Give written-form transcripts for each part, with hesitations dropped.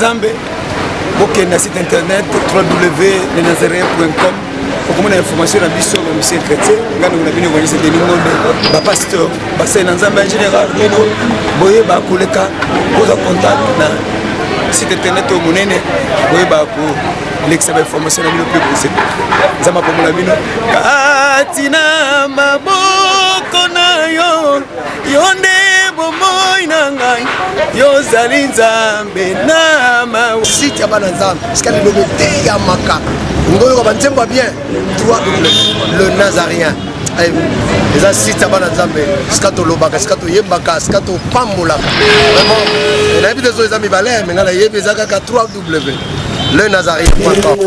Nzambe, ok, na site internet www.lenazarien.com. Pour comment l'information la mission de monsieur chrétien, quand on a venu voir ces dénigres, bah pasteur, bah c'est Nzambe en général, nous, boye bah koleka, pose en contact na site internet au monene, boye bah pour l'excellente information la mission plus possible. Nzambe pour mon avis, katina maboko na yo, yonde bomoy na ngai, yo zali Nzambe na ma. Site ya bana Nzambe, parce qu'elle est le ya maka. Ngoyo ba nzemba bien, toi le Nazarien. Les sites ya bana Nzambe, skato lobaka, skato yembaka, skato pambola. Vraiment, on a vu des amis balais, mais on a yebi zaka 3W. Le Nazarien.com.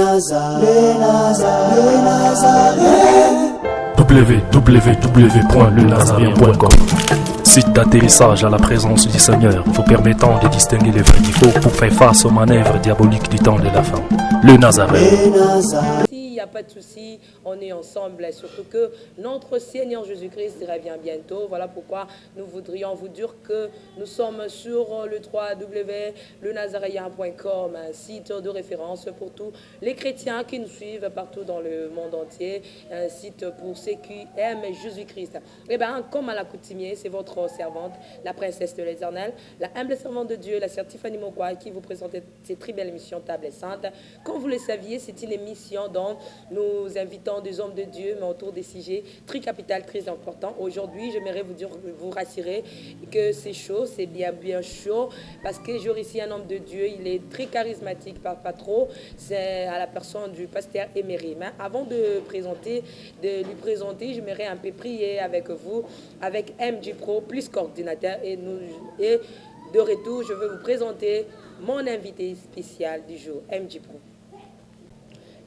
www.lenazarien.com. Site d'atterrissage à la présence du Seigneur, vous permettant de distinguer les vrais niveaux pour faire face aux manœuvres diaboliques du temps de la fin. Le Nazarien. Il n'y a pas de souci, on est ensemble, surtout que notre Seigneur Jésus-Christ revient bientôt. Voilà pourquoi nous voudrions vous dire que nous sommes sur le www.lenazarien.com, un site de référence pour tous les chrétiens qui nous suivent partout dans le monde entier, un site pour ceux qui aiment Jésus-Christ. Et bien, comme à l'accoutumée, c'est votre servante, la princesse de l'Éternel, la humble servante de Dieu, la sœur Tiffany Mokwa, qui vous présente cette très belle émission Table et Sainte. Comme vous le saviez, c'est une émission dont nous invitons des hommes de Dieu, mais autour des sujets très capitaux, très importants. Aujourd'hui, j'aimerais vous rassurer que c'est chaud, c'est bien chaud, parce que j'aurai ici un homme de Dieu, il est très charismatique, pas trop, c'est à la personne du pasteur Emery. Mais avant de lui présenter, j'aimerais un peu prier avec vous, avec MJ Pro, plus coordinateur, et de retour, je vais vous présenter mon invité spécial du jour, MJ Pro.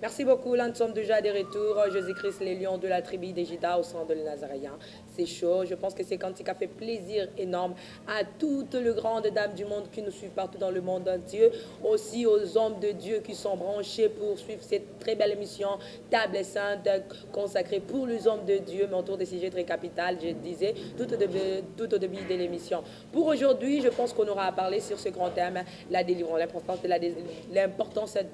Merci beaucoup, là nous sommes déjà de retour. Jésus-Christ, les lions de la tribu des Judas au sein de les Nazaréens. C'est chaud, je pense que c'est quand il a fait plaisir énorme à toutes les grandes dames du monde qui nous suivent partout dans le monde entier, aussi aux hommes de Dieu qui sont branchés pour suivre cette très belle émission Table et Sainte consacrée pour les hommes de Dieu, mais autour des sujets très capitaux, je disais, tout au début de l'émission. Pour aujourd'hui, je pense qu'on aura à parler sur ce grand thème, la délivrance, l'importance de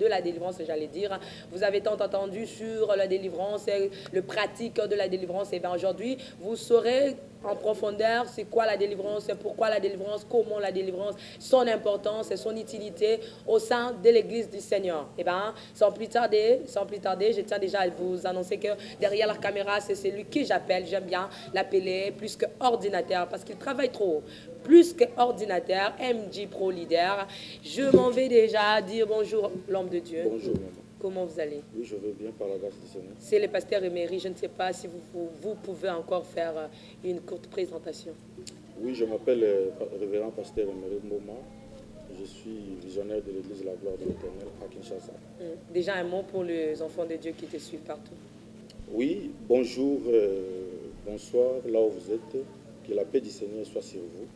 la délivrance, j'allais dire. Vous avez tant entendu sur la délivrance, le pratique de la délivrance. Et bien aujourd'hui, vous saurez en profondeur c'est quoi la délivrance, pourquoi la délivrance, comment la délivrance, son importance et son utilité au sein de l'Église du Seigneur. Et bien, sans plus tarder, je tiens déjà à vous annoncer que derrière la caméra, c'est celui que j'aime bien l'appeler plus que ordinateur parce qu'il travaille trop. Plus que ordinateur, MJ Pro Leader. Je m'en vais déjà dire bonjour l'homme de Dieu. Bonjour maman. Comment vous allez? Oui, je vais bien par la grâce du Seigneur. C'est le pasteur Emery. Je ne sais pas si vous pouvez encore faire une courte présentation. Oui, je m'appelle révérend pasteur Emery Mboma. Je suis visionnaire de l'église La Gloire de l'Éternel à Kinshasa. Déjà un mot pour les enfants de Dieu qui te suivent partout. Oui, bonjour, bonsoir, là où vous êtes. Que la paix du Seigneur soit sur vous.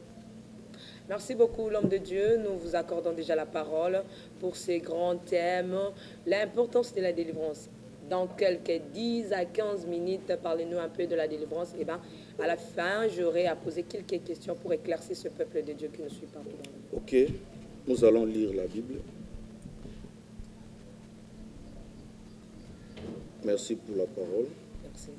Merci beaucoup, l'homme de Dieu. Nous vous accordons déjà la parole pour ces grands thèmes. L'importance de la délivrance. Dans quelques 10 à 15 minutes, parlez-nous un peu de la délivrance. Et bien, à la fin, j'aurai à poser quelques questions pour éclaircir ce peuple de Dieu qui nous suit partout. Ok, nous allons lire la Bible. Merci pour la parole. Merci.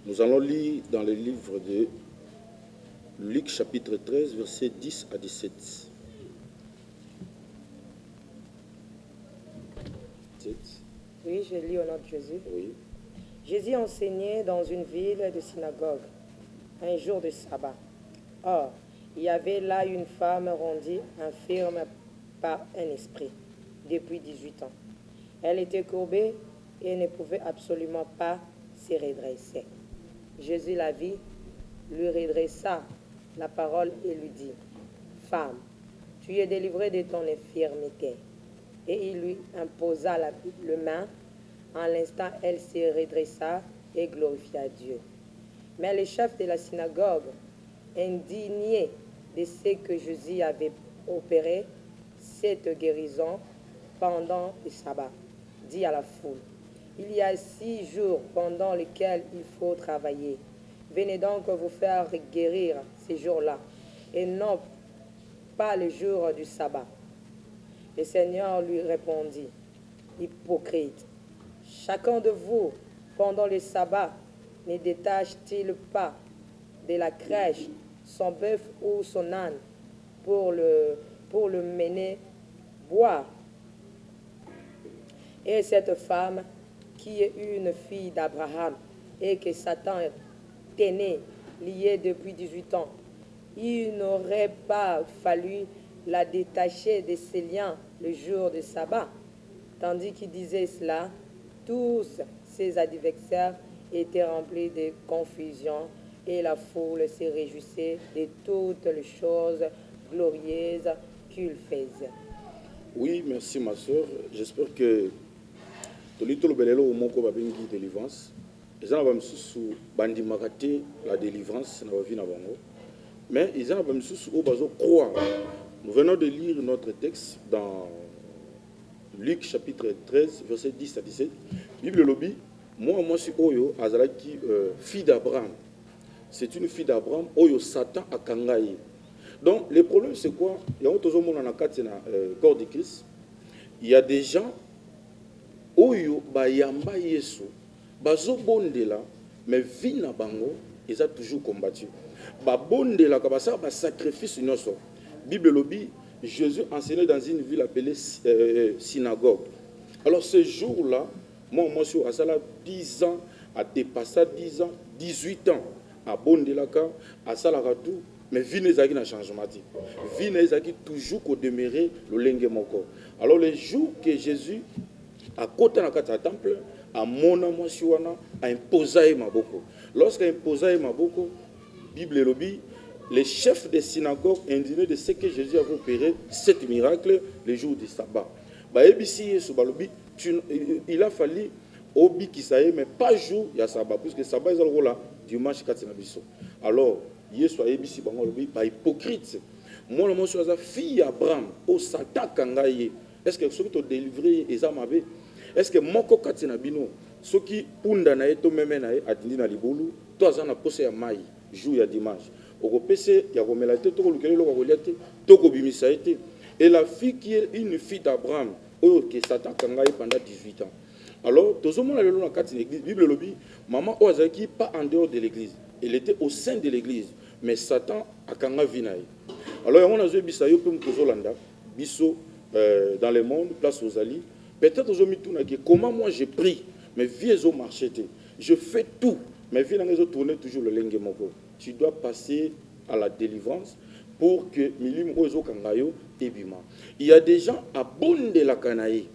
Nous allons lire dans le livre de Luc chapitre 13, versets 10 à 17. Oui, je lis au nom de Jésus. Oui. Jésus enseignait dans une ville de synagogue, un jour de sabbat. Or, il y avait là une femme rendue infirme par un esprit, depuis 18 ans. Elle était courbée et ne pouvait absolument pas se redresser. Jésus la vit, lui redressa la parole et lui dit, « Femme, tu es délivrée de ton infirmité. » Et il lui imposa le main. En l'instant, elle se redressa et glorifia Dieu. Mais le chef de la synagogue, indigné de ce que Jésus avait opéré, cette guérison pendant le sabbat, dit à la foule, « Il y a 6 jours pendant lesquels il faut travailler. Venez donc vous faire guérir ces jours-là, et non pas le jour du sabbat. Le Seigneur lui répondit, hypocrite, chacun de vous, pendant le sabbat, ne détache-t-il pas de la crèche son bœuf ou son âne pour le mener boire? Et cette femme, qui est une fille d'Abraham et que Satan tenait liée depuis 18 ans, il n'aurait pas fallu la détacher de ses liens le jour du sabbat. Tandis qu'il disait cela, tous ses adversaires étaient remplis de confusion et la foule se réjouissait de toutes les choses glorieuses qu'il faisait. Oui, merci ma soeur. J'espère que Tolito Belelo au Moko Babengi délivrance. Ils ont bandi makate la délivrance na vie na bango. Mais ils ont au bazo croire. Nous venons de lire notre texte dans Luc chapitre 13 verset 10 à 17. Bible lobby, moi suis Oyo Azalaki fille d'Abraham. C'est une fille d'Abraham Oyo Satan a kangaye. Donc le problème c'est quoi? Il y a toujours monde en akati na corps de Christ. Il y a des gens Oyo bayamba Yesu bazo bondela mais vie na bango ils ont toujours combattu. Ba bondela ka basa ba sacrifice nyonso. Bible lobby, Jésus enseignait dans une ville appelée synagogue. Alors ce jour-là, moi suis à 10 ans, à dépasser 10 ans, 18 ans, à Bondelaka, à Salaratou, mais vie n'est pas un changement. Vie n'est pas toujours qu'au demeurer le lingue moko. Alors le jour que Jésus a côté dans le temple, à mon a imposé ma boko. Lorsqu'il a imposé ma boko, Bible lobby, les chefs des synagogues indignaient de ce que Jésus avait opéré, cet miracle, le jour du sabbat. Il a fallu obi qui ça mais pas jour il y a sabbat, puisque sabbat est le là dimanche 4 nabiso. Alors, Yesu a ebisi bango lobi ba hypocrite. Moi le suis la fille Abraham au Satan kangaye. Est-ce que ceux qui t'ont délivré les amabe? Est-ce que moko katina bino ceux qui punda na eto meme na adindi na libulu, toi ça na posé ya mai jour ya dimanche. Et la fille qui est une fille d'Abraham, qui Satan kangaye pendant 18 ans. Alors, tout le monde a lu dans l'église, Bible lobby, maman Oazaki pas en dehors de l'église. Elle était au sein de l'église, mais Satan a kangaye vinaï. Alors, on a vu Bisayo pour Mkozolanda, Bisso dans le monde, place aux alliés. Peut-être aujourd'hui comment moi j'ai pris, mes vies ont marché, je fais tout, mes vies ont tourné toujours le lingue moko. Tu dois passer à la délivrance pour que Milim Ozo Kangayo ebima. Il y a des gens à bonne de la Kanaï,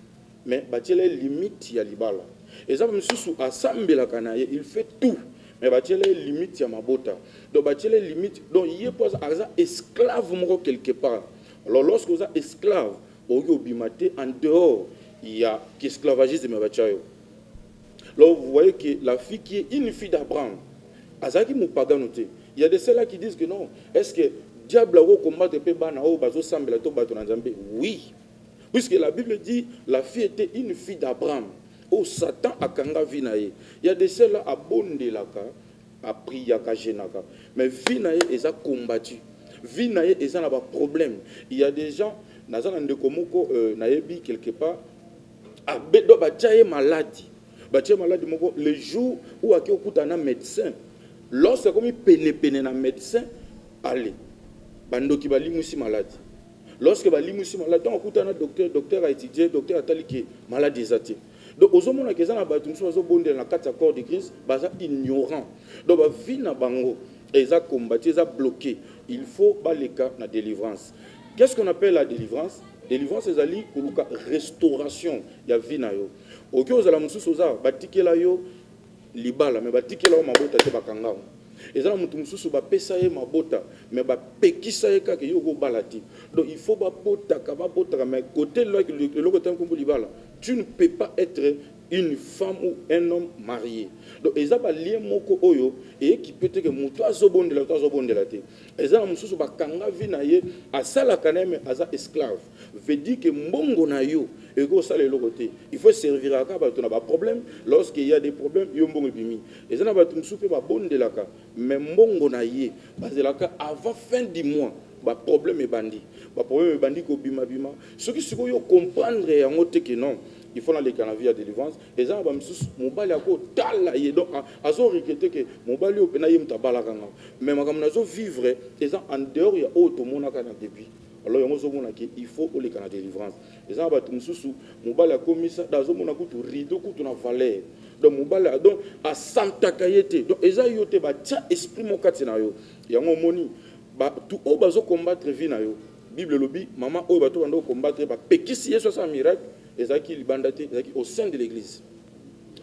mais les limites ya libala. Et ça même sous à Sambe la Kanaï, il fait tout, mais les limites ya mabota. Donc les limites, donc il y a pas esclave moko quelque part. Alors lorsque vous êtes esclave, au bimate en dehors, il y a esclavagisme de bachayo. Alors vous voyez que la fille qui est une fille d'Abraham, il y a des ceux-là qui disent que non. Est-ce que diable a combattu oui. Puisque la Bible dit la fille était une fille d'Abraham. Oh, Satan a kanga vinaye. Il y a des ceux-là à bondelaka, à priaka genaka. Mais vinaye ils ont combattu. Vinaye ils ont un problème. Il y a des gens, quelque part, à bedo bachaye maladie. Bachaye maladie le jour où a un médecin. Lorsque comme il péné un médecin, allez, bando qui va limusi maladie. Lorsque va limusi maladie, on écoute un docteur a étudié, docteur a tali qui maladie zati. Donc aux hommes qui sont là, ils sont bondés dans la quatre accords de crise, ils sont ignorants. Donc la vie na bango, ils ont combattu, ils ont bloqué. Il faut les cas na délivrance. Qu'est-ce qu'on appelle la délivrance? Délivrance c'est ali pour la restauration ya vie na yo. OK aux alamusu soza batikela yo libala mais batikela o mabota te bakanga. Ezala mutu mususu ba pesa ye mabota mais ba pekisa ye kaka yo go balati. Donc il faut ba bota mais côté là le côté comme libala, tu ne peux pas être une femme ou un homme marié. Donc, ils ont un lien moko oyo et qui peut être que muto azobondela to azobondela te. Ils ont mususu ba kanga vinaye asala kaneme aza esclave. Veut dire que mbongo na yo et que ça le côté. Il faut servir à ka ba to na ba problème lorsqu'il y a des problèmes yo mbongo bimi. Ils ont ba mususu pe ba bondela ka mais mbongo na ye bazela ka avant fin du mois ba problème et bandi. Ba problème et bandi ko bima bima. Ce qui siko yo comprendre yango te que non. Il faut aller dans la vie à délivrance. Et ça, mon bali a quoi tala y donc azo regretter que mon bali au penaïm tabala kanga. Mais ma comme azo vivre et ça en dehors il y a autre monde à kana depuis. Alors il y a un monde qui il faut aller dans la délivrance. Et ça va tout mususu mon bali a commis ça dans un monde qui rideau qui na valeur. Donc mon bali donc à Santa Kayete. Donc et ça yote ba tia esprit mon katina yo. Il y a un moni ba tout au bazo combattre vie na yo. Bible lobby maman au bato bando combattre ba pekisi yeso sa miracle. Au sein de l'église.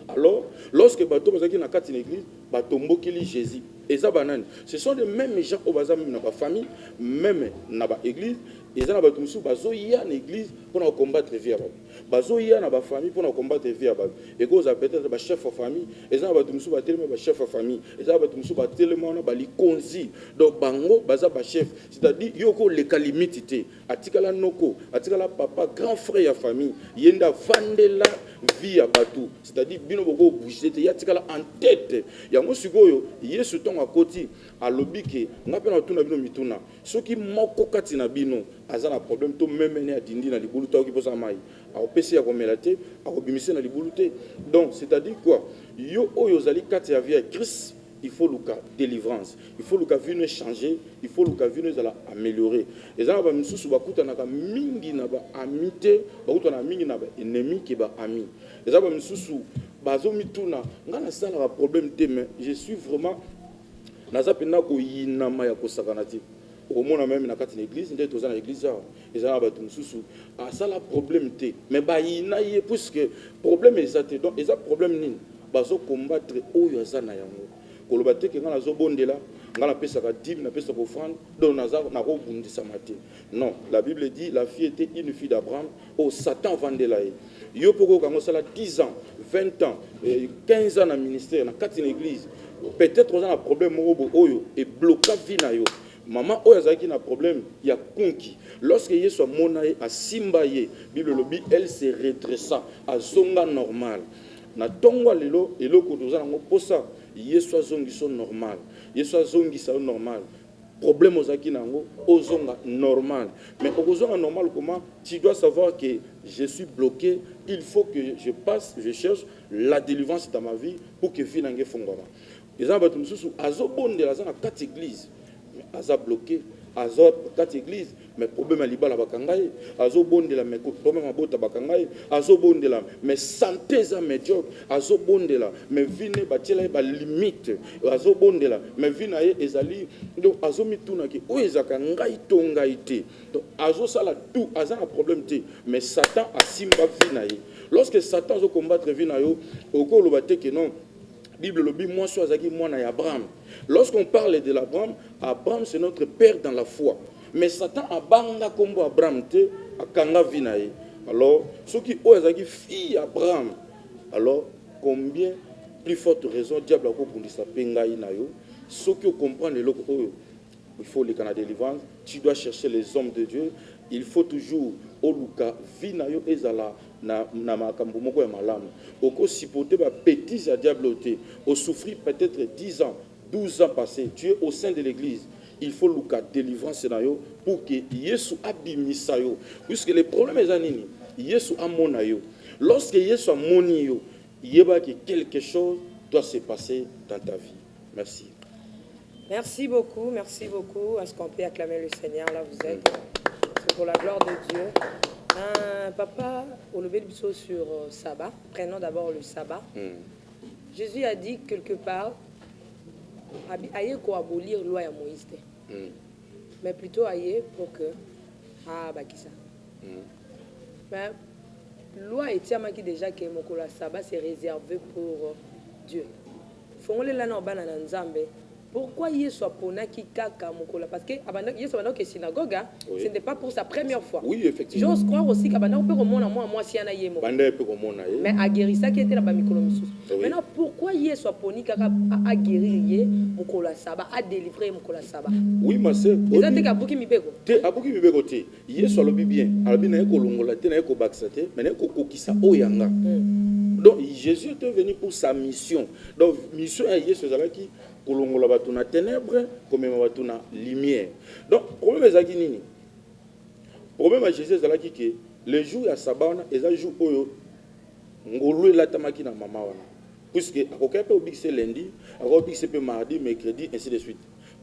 Alors, lorsque bateau bazaki na kati l'église, bateau mbokili Jésus. Et ça banane. Ce sont les mêmes gens au bazam na ba famille, même na ba église. Et ça na bateau musu bazo ya na église pour na combattre vie aba. Bazo ya na ba famille pour na combattre vie aba. Et go za peut-être ba chef de famille. Et ça na bateau musu ba tellement ba chef de famille. Et ça bateau musu ba tellement na ba likonzi. Donc bango baza ba chef. C'est-à-dire yoko le kalimité. Atikala noko, atikala papa, grand frère ya famille. Yenda vandela vie à bateau. C'est-à-dire bino boko bouger te yatikala en tête. Yango sikoyo yesu ton à côté à lobby ke ngapena tuna bino mituna. Soki moko kati na bino azana problème to même né à dindi na libulu to ki posa mai. A opesi ya komelate, a obimisi na libulu te. Donc c'est-à-dire quoi? Yo oyo zali kati ya vie à Christ. Il faut le cas délivrance. Il faut le cas venir changer. Il faut le cas venir améliorer. Et ça, va me soucier bakuta na mingi na ba amité, bakuta na mingi na ba ennemi qui ba ami. Et ça va me soucier bazo mituna. Ngana ça na problème te mais je suis vraiment na zapena ko yinama ya kosakanati. Au moins même na kati l'église, ndé toza na église ça. Et ça va me soucier. Ah ça la problème te. Mais ba yinaye puisque problème exact donc et ça problème nini. Bazo combattre oyo azana yango. Kolobate ke ngana zo bondela ngana pesa ka dîme na pesa ko offrande donc naza na ko bundisa maté. Non, la Bible dit la fille était une fille d'Abraham au Satan vendela ye. Yo poko kango sala 10 ans, 20 ans, 15 ans na ministère na kati l'église. Peut-être on a un problème oyo et bloqué vie na yo. Maman oyo azaki na problème ya konki. Lorsque Yesu monaye a simbaye, Bible lobi elle se redressa à zonga normal. Na tongwa lelo eloko toza nango posa Yesu azongi so normal. Yesu azongi so normal. Problème ozaki nango ozonga normal. Mais ozonga normal comment? Tu dois savoir que je suis bloqué, il faut que je passe, je cherche la délivrance dans ma vie pour que vie nange fongoma. Ezana bato mususu azobondela za na quatre églises. Aza bloqué, aza quatre églises, mais problème à libala bakangaye, azo bondela mais problème à bota bakangaye, azo bondela mais santé za médiocre, azo bondela mais vine batela ba limite, azo bondela mais vina ye ezali donc azo mituna ki o ezaka ngai tongaite. Donc azo sala tout, aza un problème te, mais Satan a simba vina ye. Lorsque Satan zo combattre vina yo, oko lo bate que non Bible lobi moi soit zaki moi na Abraham. Lorsqu'on parle de l'Abraham, Abraham c'est notre père dans la foi. Mais Satan a banga kombo Abraham te akanga vinaye. Alors ceux qui ont zaki fille Abraham. Alors combien plus forte raison diable a kobundisa pengai na yo. Ceux qui comprennent le loko oyo. Il faut les canadiens délivrance, tu dois chercher les hommes de Dieu. Il faut toujours oluka vinayo ezala na makambo moko ya malamu. Oko sipote ba bêtise ya diabloté. Au souffrir peut-être 10 ans, 12 ans passés. Tu es au sein de l'église. Il faut luka délivrance na yo pour que Yesu abimisa yo. Puisque les problèmes est anini. Yesu amona yo. Lorsque Yesu amoni yo, yeba que quelque chose doit se passer dans ta vie. Merci. Merci beaucoup. Est-ce qu'on peut acclamer le Seigneur là vous êtes? C'est pour la gloire de Dieu. Papa, au lever du saut sur sabbat, prenons d'abord le sabbat. Jésus a dit quelque part, aïe qu'on abolir loi à Moïse, mais plutôt aïe pour que bakisa. Mais loi est qui déjà que mon sabbat c'est réservé pour Dieu. Faut on les là non banana nzambe. pourquoi Yesu aponaki kaka mokola? Parce que Yesu abandaki synagogue, ce n'était pas pour sa première fois. Oui, effectivement. J'ose croire aussi qu'abandaki peut remonter moi si ana yemo. Mais a guéri ça qui était là bas mikolo misusu. Maintenant pourquoi Yesu aponi kaka a guérir ye mokola saba, a délivrer mokola saba? Oui, ma sœur. Ils ont abuki mibeko. Te abuki mibeko te. Yesu alobi bien. Alobi na ko longola te na ko baksate, mais na ko kokisa oyanga. Donc Jésus était venu pour sa mission. Donc mission à Yesu zalaki kolongola batu na ténèbres comme batu na lumière. Donc problème ezaki nini? Problème à Jésus zalaki que le jour ya sabana eza jour oyo ngolu elatamaki na mama wana. Puisque akoka pe obikse lundi, akoka obikse pe mardi, mercredi ainsi de suite.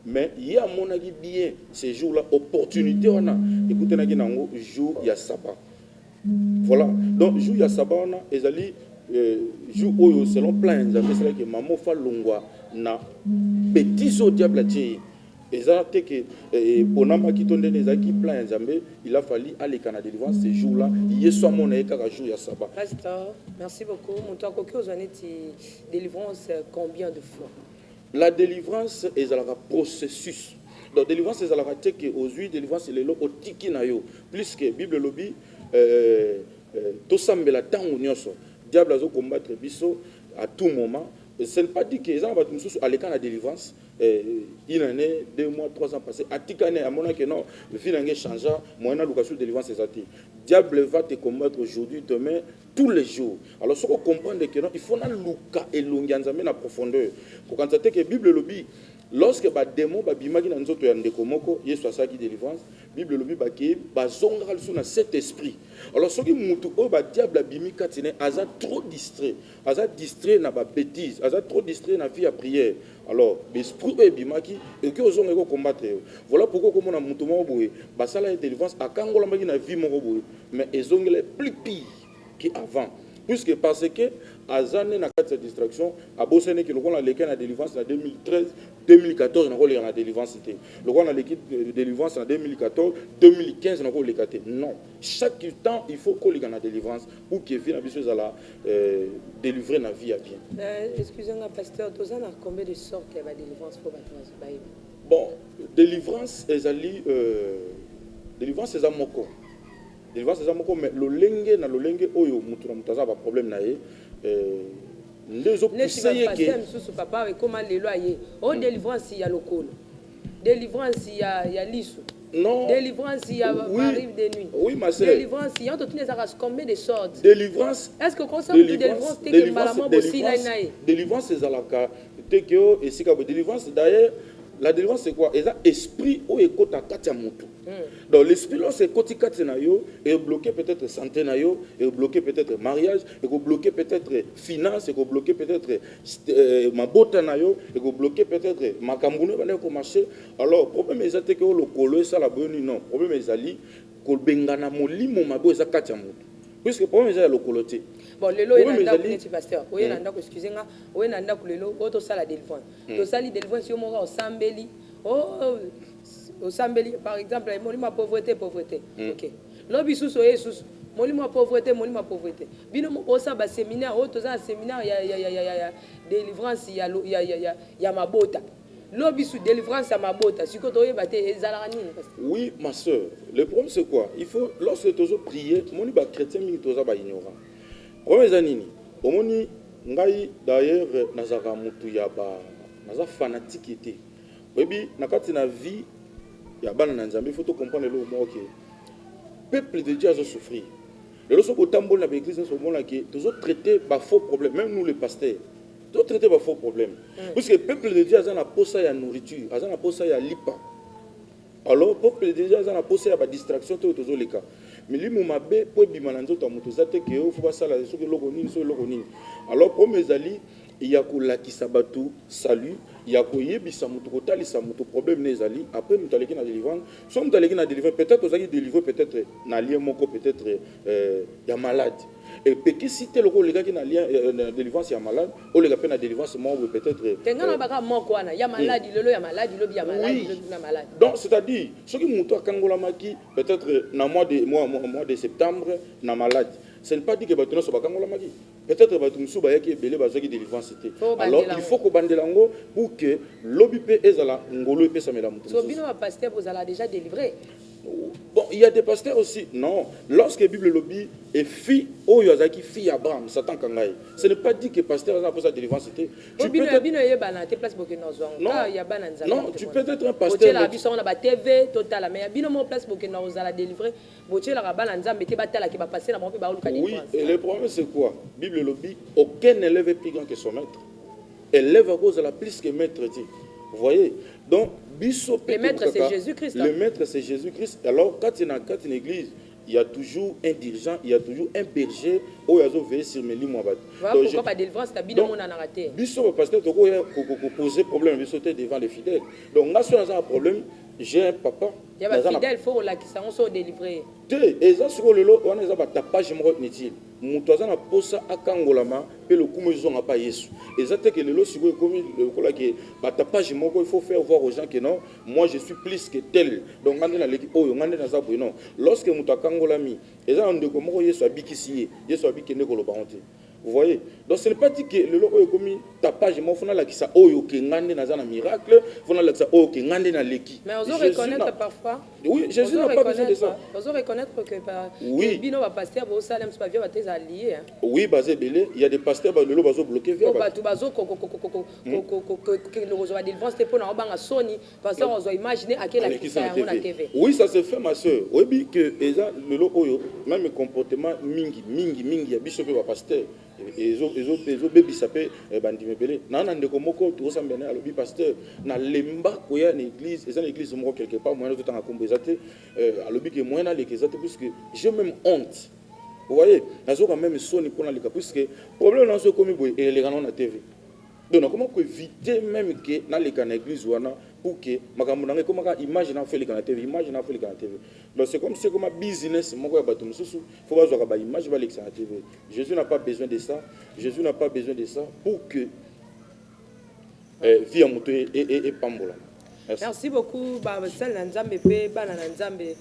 Mais il y a mon avis bien ces jours-là opportunité wana écoutez na kinango jour ya sabbat. Voilà. Donc jour ya sabbat wana ezali jour oyo selon plan nzambe c'est là que maman fa longwa na petit au diable ati ezate que ponama kitonde nezaki plan nzambe il a fallu aller kana délivrance ces jours là yeso amona ekaka jour ya sabbat. Pasteur, merci beaucoup. Monto akoki ozaneti délivrance combien de fois? La délivrance est un processus. Donc délivrance est un que aujourd'hui délivrance est le otiki na yo plus que Bible lobby to sambela tango nyonso diable azo combattre biso à tout moment. Ce n'est pas dit que les gens vont à l'écran de délivrance une année, 2 mois, 3 ans passés. À Tikane, à mon avis, non, le film a changé. Moi, je suis de délivrance. Diable va te combattre aujourd'hui, demain, tous les jours. Alors, ce qu'on comprend, c'est que non, il faut luka et l'onganzame en profondeur. Pour quand que la Bible lobby, lorsque les démons bimaki na nzoto ya ndeko moko, Yesu asaki délivrance, Bible lobby baki bazonga na cet esprit. Alors ce qui mutu o ba diable bimi katine aza trop distrait na ba bêtise, aza trop distrait na vie à prière. Alors l'esprit e bimaki et que ozonga ko combattre. Voilà pourquoi comme on a mutu mo boye, ba sala ya délivrance akangola maki na vie moko boye, mais ezongela plus pire qu'avant. Puisque parce que Azane na quatre distraction a bossé que le roi a l'équipe na délivrance en 2013 2014 na rôle en délivrance était le roi a l'équipe de délivrance en 2014 2015 na rôle l'équipe non chaque temps il faut qu'on ait la délivrance pour que vienne à la délivrer la vie à bien. Excusez-moi pasteur, tous en a combien de sortes de délivrance pour battre? Bon, délivrance est ali délivrance est à moko. Délivrance est à moko mais le lenge na le lenge oyo mutu na mutaza ba problème na ye les autres papa comment les lois on délivrance il y a le col délivrance il y a l'issue non délivrance il y a arrive de nuit oui ma sœur délivrance il y a toutes les arraches combien de sortes délivrance est-ce que concerne délivrance t'es que malamment aussi là délivrance c'est alaka t'es que et c'est que délivrance d'ailleurs la délivrance c'est quoi? C'est esprit ou écoute à katia mutu. Donc l'esprit là c'est côté katia na yo et bloquer peut-être santé na yo et bloquer peut-être mariage et bloquer peut-être finance et bloquer peut-être ma bota na yo et bloquer peut-être ma kambuno va ko marcher. Alors problème est que le colo ça la bonne non problème est ali ko bengana molimo mabo za katia mutu. Puisque problème est le coloté. Bon, le lot est là pour pasteur. Oui, là excusez-moi. Oui, là pour le lot, auto ça la délivrance. To ça la délivrance yo mo au sambeli. Oh, au sambeli par exemple, molimo pauvreté. OK. Lobisu so Jesus. Molimo pauvreté. Bino mo osa ba séminaire, auto ça séminaire ya délivrance ya mabota. Lobisu délivrance à mabota. Si koto yebate ezala nini pasteur. Oui, ma sœur. Le problème c'est quoi? Il faut lorsque tu oses prier, moni ba chrétien mi toza ba ignorant. Problème zanini. Omoni ngai d'ailleurs nazaka mutu ya ba naza fanatique était. Webi nakati na vie ya bana na nzambe, il faut comprendre le mot OK. Peuple de Dieu a souffrir. Le lorsque otambola na l'église nous sommes là que tous traiter ba faux problème, même nous les pasteurs. Tous traiter ba faux problème. Parce que le peuple de Dieu a na posa ya nourriture, a na posa ya lipa. Alors peuple de Dieu a na posa ya ba distraction to tozo leka. Mais lui mabe po bimana nzoto mutu zate ke o faut sala so ke loko nini. Alors comme ezali il y a ko lakisa batu salut, il y a ko yebisa mutu ko talisa mutu problème nezali après nous taleki na délivrance. So nous taleki na délivrance peut-être ozaki délivrer peut-être na lien moko peut-être ya malade. Et peut-être si tel ko leka ki na lien délivrance ya malade, o leka pe na délivrance mo peut-être tengana baka moko wana ya malade lelo ya malade lobi ya malade na malade. Donc c'est-à-dire ce qui mutu akangola maki peut-être na mois de septembre na malade. Ce n'est pas dit que batuno so bakangola maki. peut-être bato musu bayaki ebele bazaki délivrance te. Alors il faut ko bandelango pour que lobi pe ezala ngolo pe samela mutu. So bino ba pasteur vous allez déjà délivré. Bon, il y a des pasteurs aussi. Non, lorsque la Bible lobby est fille, oh yazaki fille Abraham, Satan kangai. Ce n'est pas dit que pasteur a pour sa délivrance était. Tu peux être... Non, tu peux être un pasteur. La vie on a TV total mais bino mon place pour que nous allons délivrer. Botier la rabana nzambe te batala qui va passer la mon pe ba oluka délivrance. Oui, et le problème c'est quoi? Bible lobby aucun élève est plus grand que son maître. Élève à cause de la plus que maître dit. Vous voyez? Donc le maître c'est Jésus-Christ. Le maître c'est Jésus-Christ. Alors quand il y a une église, il y a toujours un dirigeant, il y a toujours un berger où il y a veillé sur mes lignes. Voilà pourquoi pas délivrance ta bino mon a raté. Biso pasteur to ko poser problème biso devant les fidèles. Donc là sur un problème, j'ai un papa. Il y a des fidèles faut la qui sont délivrés. Et ça sur le lot on a pas tapage mo inutile. Mutoza na posa akangolama pe le kumo zonga pas Yesu. Et ça que le lot sur comme le kola qui ba tapage mo il faut faire voir aux gens que non, moi je suis plus que tel. Donc ngande na l'équipe oh ngande na za non. Lorsque mutakangolami, et ça on de comme Yesu abikisi, Yesu abikene ko lo baonte. Vous voyez? Donc ce n'est pas dit que le lot est commis tapage, mais il faut la qui ça oh que ngande na za na miracle, il faut la qui ça oh que ngande na leki. Mais on doit reconnaître parfois. Oui, Jésus n'a pas besoin de ça. On doit reconnaître que oui. Bino va passer à Salem, c'est pas vieux, va tes alliés. Oui, basé belé, il y a des pasteurs le lot bazo bloqué via. Bah tout bazo que nous va délivrance pour na banga Sony, pasteur on doit imaginer à quelle la TV. Oui, ça se fait ma sœur. Oui, bi que le lot oyo même comportement mingi ya biso pe ba pasteur. Ezo bebi sapé bandi mebele na ndeko moko to sambena alobi pasteur na lemba ko ya l'église eza l'église moko quelque part moi tout temps kombo ezate alobi que moi na lekezate puisque j'ai même honte. Vous voyez nazo quand même soni pour na leka puisque problème na so komi boy et les gars na TV. Donc comment ko éviter même que na leka na église wana pour que makambo na comme image na fait leka na TV image na fait leka na TV. Donc c'est comme business moko ya bato mususu faut pas zoka ba image ba leka na TV. Jésus n'a pas besoin de ça. Jésus n'a pas besoin de ça pour que vie à moto et pambola. Merci beaucoup Babasal Nzambe pe bana Nzambe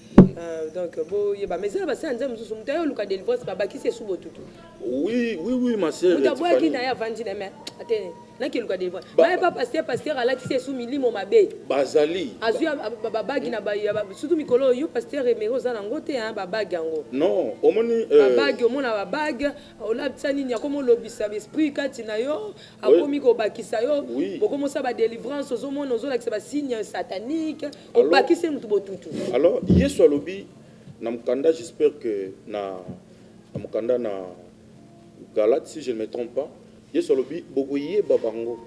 donc bo yeba mais ça Babasal Nzambe mususu mutayo luka délivrance baba qui c'est sous botutu. Oui ma sœur. Mutaboya ki na ya vandi na mais atene na ki luka délivrance. Ba pas pasteur ala qui c'est sous milimo mabe. Bazali. Azu babagi na ba surtout mikolo yo pasteur emero za ngote hein babagi yango. Non, omoni babagi omona babagi ola tsani nya komo lobisa esprit kati na yo akomi ko bakisa yo bokomo sa ba délivrance ozomona ozola ki ba signe satanique au baki c'est mutu botutu. Alors Yesu alobi na mukanda j'espère que na mukanda na Galate si je ne me trompe pas Yesu alobi bokoye babango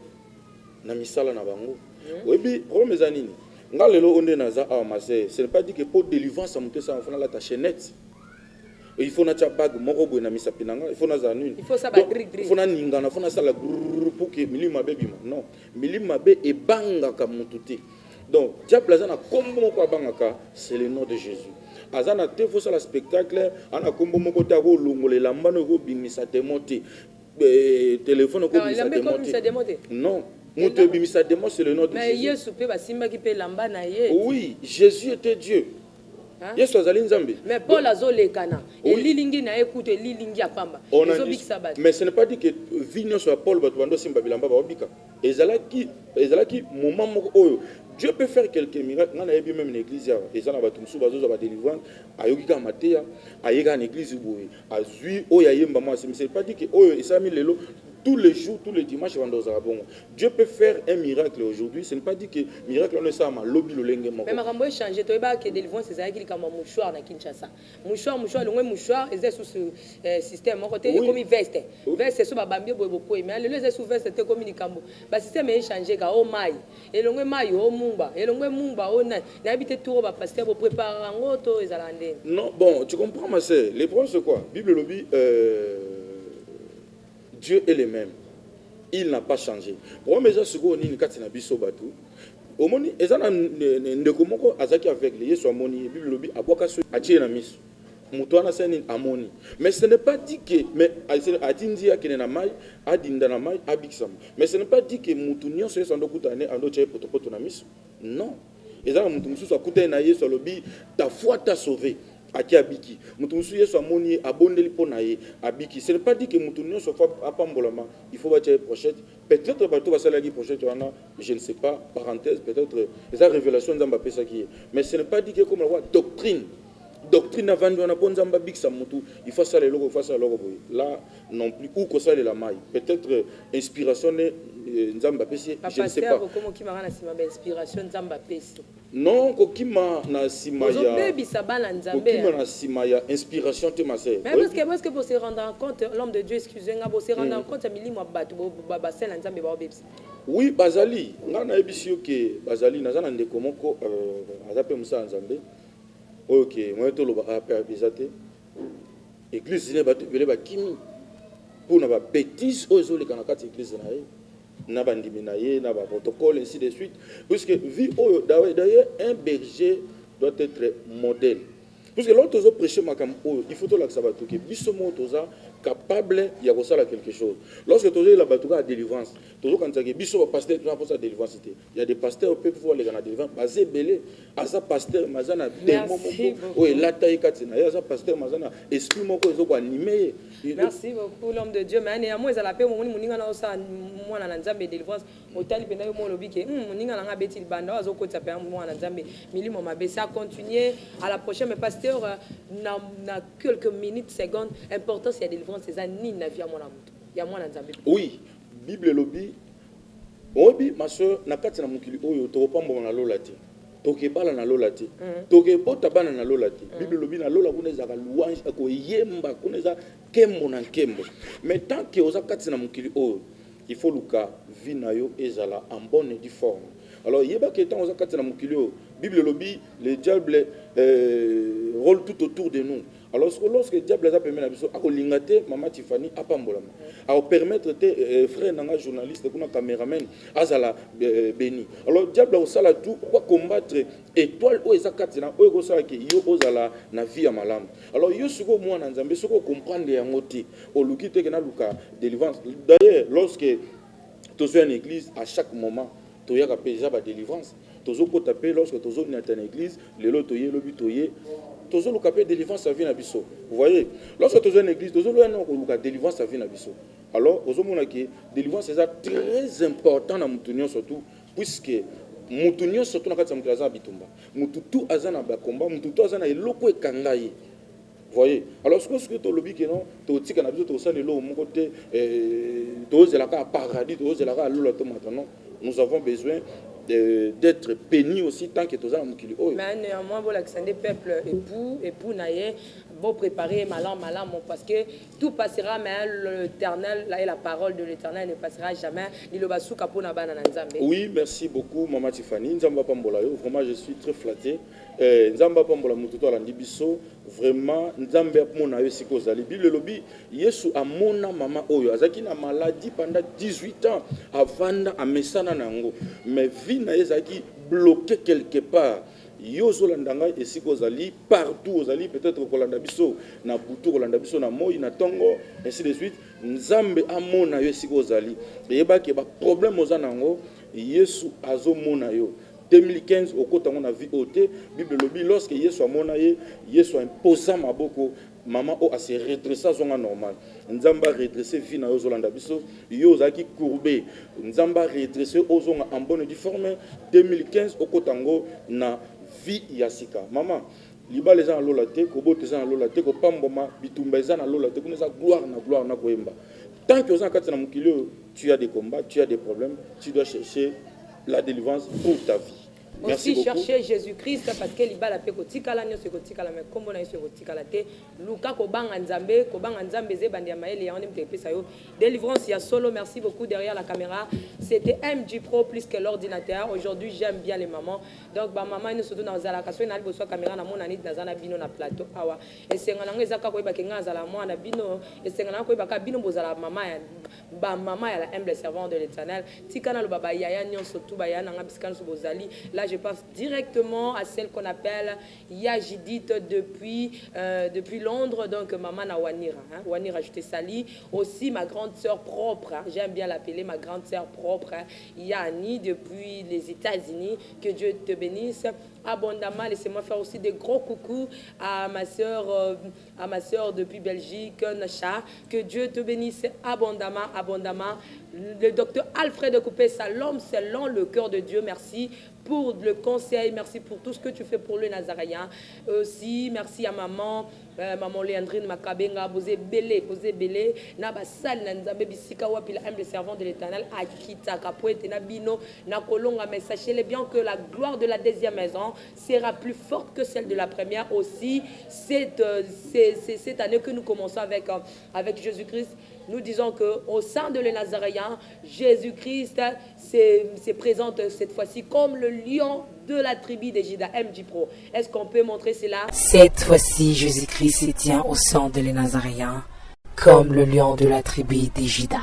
na misala na bango. Webi problème ezanini ngalelo onde naza a masé ce n'est pas dit que pour délivrance à monter ça on fait la ta chaînette. Il faut na bag moko boy na misa pinanga il faut na za nuni. Il faut ça ba gris. Il faut na ninga na faut na sala pour que milima baby non milima be e banga ka mututi. Donc diable azana kombo moko abangaka c'est le nom de Jésus. Azana te faut ça le spectacle ana kombo moko ta ko longolela mbano ko bimisa démonter téléphone ko bimisa démonter. Non. Muto bimisa démonter c'est le nom de Jésus. Mais Yesu pe ba simba ki pe lamba na ye. Oui, Jésus était Dieu. Yes, mais Paul a zolekana et lilingi na écoute lilingi a pamba. Mais ce n'est pas dit que vigno soit Paul batwando simba bilamba ba obika. Ezalaki moment moko Dieu peut faire quelques miracles. On a vu même l'église ezana batumsu bazo ba délivrance ayokika mateya ayeka en église boye azui oya yemba moi c'est pas dit que oyo esami lelo tous les jours, tous les dimanches, Dieu peut faire un miracle aujourd'hui. Ce n'est pas dit que miracle on est ça ma lobby le lenge moko. Mais ma rambo changer to eba que délivrance c'est ça qui comme mouchoir na Kinshasa. Mouchoir le mouchoir est sous ce système mon côté comme veste. Veste sur babambi beaucoup mais le les sous veste te comme nikambo. Ba système est changé ka o mai. Et le mai o mumba. Et le mumba o na habite tout ba pasteur pour préparer en auto ezalande. Non, bon, tu comprends ma sœur. Les problèmes c'est quoi? Bible lobby Dieu est le même. Il n'a pas changé. Pour moi, je suis venu à Biso Batou. Au moni, ezana ndeko moko azaki avec les Yesu amoni Bible lobby aboka so atie na miso. Muto ana seni amoni. Mais ce n'est pas dit que mais adindia kene na mai, adinda na mai abiksam. Mais ce n'est pas dit que mutu nyonso yeso ndokutane ando tie poto na miso. Non. Ezana mutu mususu akutane na Yesu lobby ta foi t'a sauvé. aki abiki mutu musu yesu amoni abondeli pona ye abiki. Ce n'est pas dit que mutu nyonso fa apambolama il faut batia prochette. Peut-être bato basalaki prochette wana, je ne sais pas, parenthèse, peut-être eza révélation nzamba pesa ki. Mais ce n'est pas dit que comme la doctrine avant de on nzamba biksa mutu il faut ça le logo face à logo. Là non plus ou ko ça la maille. Peut-être inspiration nzamba pesa, je ne sais pas. Comment qui m'a inspiration nzamba pesa. Non, kokima na simaya. Kokima na simaya inspiration te masé. Mais parce que pour se rendre compte l'homme de Dieu excusez-moi pour se rendre compte ça milimo batu baba sel nzambe ba obebisi. Oui, bazali, ngana ebisi ke bazali nazana ndeko moko azape musa nzambe. OK, moi to loba apa bizate. Église ne batu bele ba kimi. Pour na ba bêtise ozo le kana kati église na ye. Na bandimi na ye na ba protocole ainsi de suite puisque vie d'ailleurs un berger doit être modèle puisque l'autre ozo prêcher makam il faut to la sabato que biso mo toza capable ya ko sala quelque chose lorsque tozo la batuka à délivrance tozo kanza ke biso ba pasteur pour sa délivrance il y a des pasteurs peut pouvoir les gana délivrance basé belé asa pasteur mazana démon moko o la taille katina ya asa pasteur mazana esprit moko ezo ko animer. Merci beaucoup l'homme de Dieu mais néanmoins ça la paix mon moninga na osa moi na nzambe délivrance otali pena yo mo lobi ke moninga na ngabeti banda azo kota pe moi na nzambe milimo mabe ça continuer à la prochaine mais pasteur na quelques minutes secondes important c'est la délivrance c'est ça ni na vie à mon amour ya moi na nzambe. Oui Bible lobi obi ma soeur na kati na mukili oyo to pambo na lolati toke bala na lolati toke bota bana na lolati Bible lobi na lola kuna za louange ko yemba kuna za kembo na kembo mais tant que oza kati na mukili oyo il faut luka vie na yo ezala en bonne et due forme. Alors yeba que tant oza kati na mukili oyo Bible lobi le diable rôle tout autour de nous. Alors lorsque le diable a permis à biso akolingate mama Tiffany apambolama a permettre tes frères nanga journaliste kuna caméraman azala béni. Alors le diable osala tout pour combattre étoile o ezakati na o ko sala ke yo ozala na vie ya malamu. Alors yo suko mwana nzambe suko comprendre yango te o lukite ke na luka délivrance. D'ailleurs lorsque tu es en église à chaque moment tu y a déjà ba délivrance. Tozo ko taper lorsque tozo ni en église le loto ye lobi toye tozo le capé délivrance ça vient à biso. Vous voyez, lorsque tozo en église tozo le non ko délivrance ça vient à biso. Alors ozo mona ki délivrance c'est très important na mutunyo surtout puisque mutunyo surtout na kati ya mutlaza bitumba. Mututu azana ba combat, mututu azana eloko ekangai. Vous voyez, alors ce que tu lobby que non, tu tika na biso to sala lo mon côté to zelaka paradis, to zelaka lo to maintenant. Nous avons besoin d'être bénis aussi tant que tous en mukili. Mais néanmoins vous l'accendez peuple époux naïe bon préparer malam parce que tout passera mais l'Éternel là et la parole de l'Éternel ne passera jamais ni le basuka pona bana na nzambe. Oui, merci beaucoup maman Tiffany. Nzamba pambola yo vraiment je suis très flatté. Nzamba pambola mututo ala ndibiso vraiment nzambe apona yo siko zali Bible lobi Yesu amona mama oyo azaki na maladie pendant 18 ans avanda amesana nango mais vie na ezaki bloqué quelque part. Yo zolandanga esiko zali partout ozali peut-être kolanda biso na butu kolanda biso na moi na tongo ainsi de suite nzambe amona yo esiko zali yeba ke ba problème ozanango Yesu azomona yo 2015 au côté on a vu ôté Bible lobi lorsque Yesu amona ye Yesu imposa maboko maman o a se redresser zonga normal nzamba redresser vie na yo zolanda biso yo zaki courbé nzamba redresser ozonga en bonne et due forme 2015 au kotango na vie yasika maman liba les gens lola te ko bote za lola te ko pamboma bitumba za na lola te kuneza gloire na koemba tant que ozanga kati na mukilo tu as des combats tu as des problèmes tu dois chercher la délivrance pour ta vie. Merci aussi beaucoup. Chercher Jésus-Christ parce que libala pe kotikala nyoso kotikala mais kombo na yeso kotikala te luka ko banga nzambe ze bandi ya maele ya onem te pesa yo délivrance ya solo. Merci beaucoup derrière la caméra c'était MG Pro plus que l'ordinateur. Aujourd'hui j'aime bien les mamans donc ba maman nous surtout dans la kaso na liboso caméra na mona nit na bino na plateau awa esenga nanga ezaka ko ebaka nga zala mwana bino esenga nanga ko ebaka bino bozala mama ya ba mama ya la humble servante de l'Éternel tikana lo baba yaya nyonso tu ba ya nanga bisikana so bozali. Là je passe directement à celle qu'on appelle Yajidit depuis Londres, donc maman na Wanira. Wanira, je te salue. Aussi ma grande sœur propre, j'aime bien l'appeler ma grande sœur propre, Yani, depuis les États-Unis. Que Dieu te bénisse. abondamment. Laissez-moi faire aussi des gros coucous à ma sœur depuis Belgique, Nacha. Que Dieu te bénisse abondamment, abondamment. Le docteur Alfred Coupé Salom, selon le cœur de Dieu, merci pour le conseil, merci pour tout ce que tu fais pour le Nazaréen. Aussi, merci à maman Léandrine Makabenga, Bosé Belé, Naba Sal, Nanzambe Bisika Wapi, la humble servant de l'Éternel, Akita Kapouete, Nabino, Nakolonga, mais sachez-le bien que la gloire de la deuxième maison sera plus forte que celle de la première aussi. Cette année que nous commençons avec Jésus-Christ, nous disons qu'au sein de le Nazaréen, Jésus-Christ se présente cette fois-ci comme le lion de la tribu des Juda. MJ Pro, est-ce qu'on peut montrer cela? Cette fois-ci, Jésus-Christ se tient au sein de les Nazaréens comme le lion de la tribu des Juda.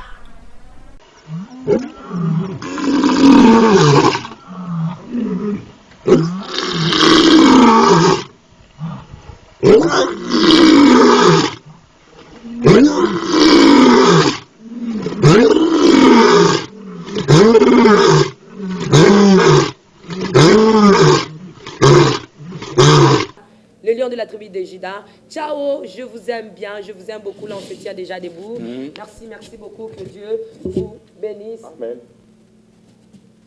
Le lion de la tribu de Juda. Ciao, je vous aime bien, je vous aime beaucoup. Là, on se tient déjà debout. Merci beaucoup. Que Dieu vous bénisse. Amen.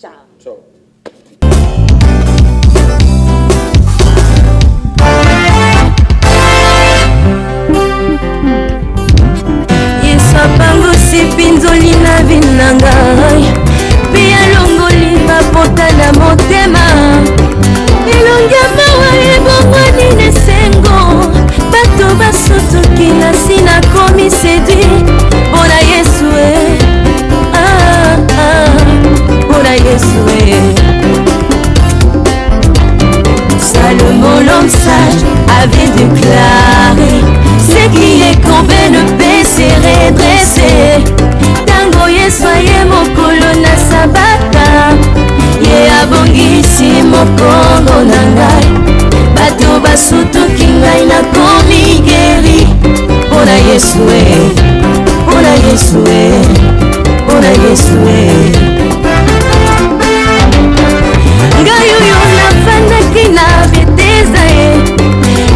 Ciao. Ciao. Yesapangusi pinzoli na vinangai pia longoli bapota na motema elongia mawa ebongwani nesengo bato basutuki na sina komi sedwi mpona Yesu mpona Yesu Salomon l'homme sage avait déclaré ce qui est combien ne peut se redresser tango Yesu aye mokolo na sabata ye abongisi mokongo na ngai bato basutuki ngai nakomi geri mpona Yesu mpona Yesu mpona Yesu ngai oyo nafandaki na beteza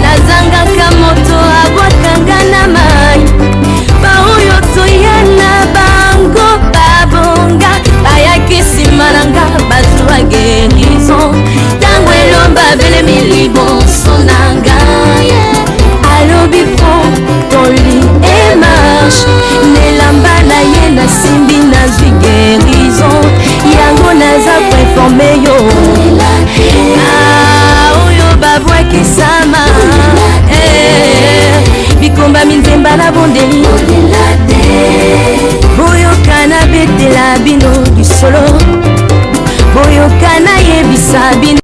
nazangaka moto abwakanga na mai baoyo toya na bango babonga bayaki nsima na nga bazwa guérison ntango elomba belemi liboso na ngai alobi poli emarche nelamba na ye nasimbi nazwi guérison yango naza koinforme yo oyo babwakisama bikomba minzemba na bondeli boyoka na betela bino lisolo boyoka na yebisa bino